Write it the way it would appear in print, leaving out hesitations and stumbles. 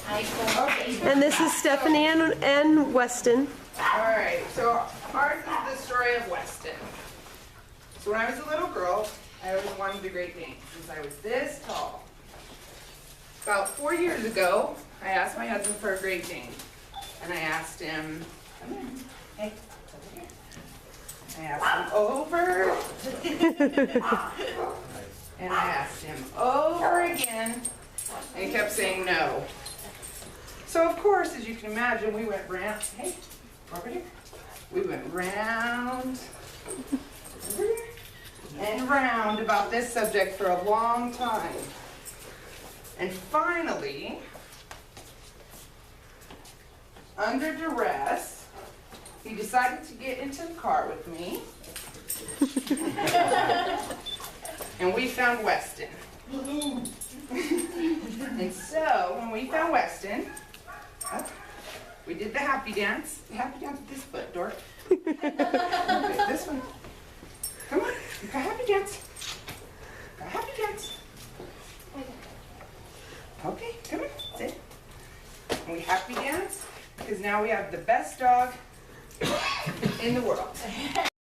Okay. And this is Stephanie and Weston. All right, so ours is the story of Weston. So when I was a little girl, I always wanted the Great Dane since I was this tall. About 4 years ago, I asked my husband for a Great Dane. And I asked him, come in, hey, over here. I asked him over. And I asked him over again, and he kept saying no. So of course, as you can imagine, we went round, hey, over here. We went round, over here, and round about this subject for a long time. And finally, under duress, he decided to get into the car with me. And we found Weston. And so, when we found Weston, we did the happy dance. The happy dance with this foot, Dork. Okay, this one. Come on, you got happy dance. Got happy dance. Okay, come on, sit. And we happy dance, because now we have the best dog in the world.